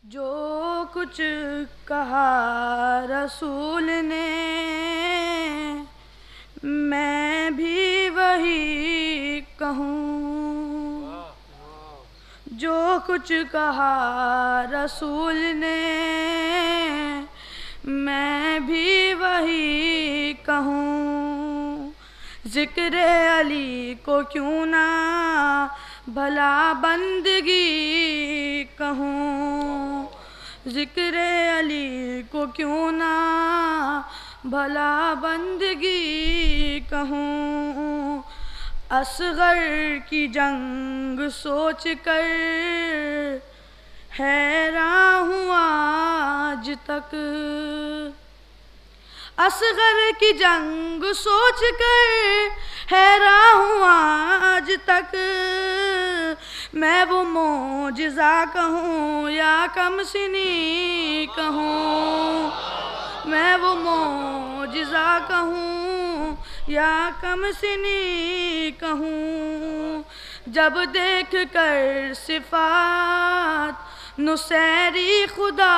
जो कुछ कहा रसूल ने मैं भी वही कहूँ। जो कुछ कहा रसूल ने मैं भी वही कहूँ। ज़िक्र अली को क्यों ना भला बंदगी कहूँ। ज़िक्र अली को क्यों ना भला बंदगी कहूँ। असगर की जंग सोच कर हैरान हूँ आज तक। असगर की जंग सोच कर हैरान हूँ आज तक। मैं वो मोजिज़ा कहूँ या कमसिनी कहूँ। मैं वो मोजिज़ा कहूँ या कमसिनी कहूँ। जब देख कर सिफ़ात नुसैरी खुदा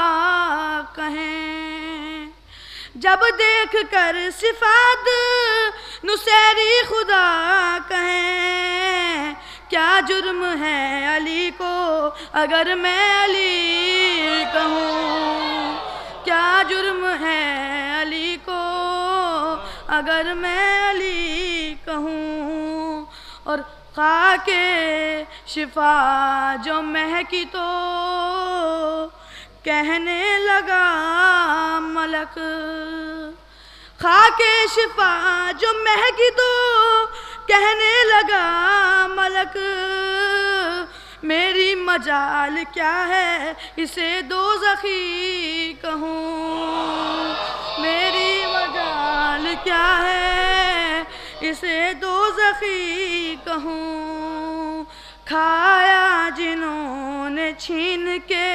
कहें। जब देख कर सिफ़ात नुसैरी खुदा कहें। क्या जुर्म है अली को अगर मैं अली कहूँ। क्या जुर्म है अली को अगर मैं अली कहूँ। और खाके शिफा जो महकी तो कहने लगा मलक। खाके शिफा जो महकी तो कहने लगा मलक। मेरी मजाल क्या है इसे दोज़खी कहूँ। मेरी मजाल क्या है इसे दोज़खी कहूँ। खाया जिन्होंने छीन के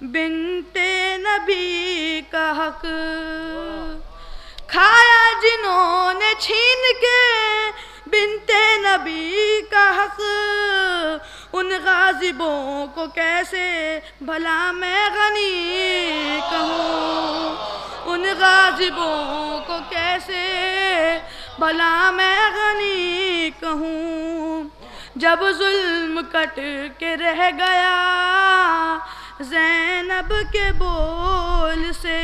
बिन्ते नबी का हक। खाया जिन्होंने छीन के बिन्ते नबी का हक। उन गाज़िबों को कैसे भला मैं गनी कहूँ। उन गाज़िबों को कैसे भला मैं गनी कहूँ। जब जुल्म कट के रह गया ज़ैनब के बोल से।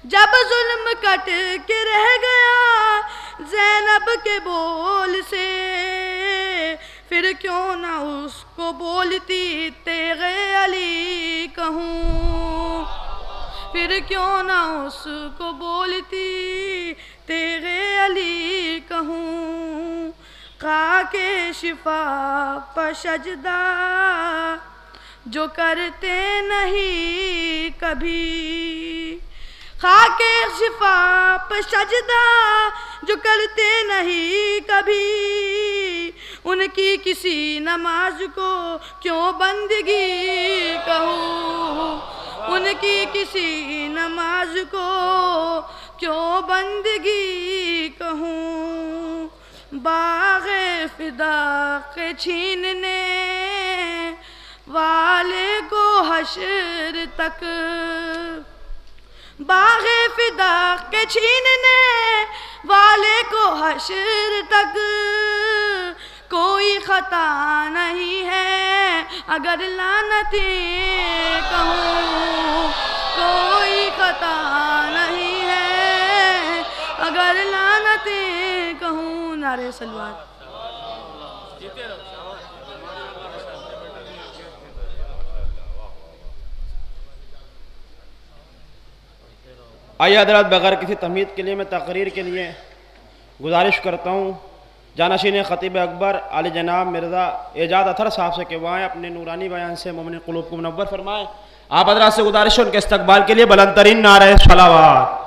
जब जुल्म कट के रह गया ज़ैनब के बोल से। फिर क्यों ना उसको बोलती तेग़े अली कहूँ। फिर क्यों ना उसको बोलती तेग़े अली कहूँ। खाके शिफा पर सजदा जो करते नहीं कभी। खाके शिफा पर सजदा जो करते नहीं कभी। उनकी किसी नमाज को क्यों बंदगी कहूँ। उनकी किसी नमाज को क्यों बंदगी कहूँ। बाग़े फ़िदा के छीनने वाले को हश्र तक। बाग़े फ़िदा के छीनने वाले को हश्र तक कोई ख़ता नहीं है अगर लानती कहूँ। कोई ख़ता नहीं है अगर लानती कहूँ। नारे सलवात। आइए हज़रात, बगैर किसी तमहीद के लिए मैं तकरीर के लिए गुजारिश करता हूँ जानशीन ख़तीब अकबर आली जनाब मिर्ज़ा एजाज अतर साहब से कि वह आएँ अपने नूरानी बयान से मोमिन क़ुलूब को मुनव्वर फरमाएँ। आप हज़रात से गुजारिश है उनके इस्तक़बाल के लिए बुलंद तरीन नारे सलावत।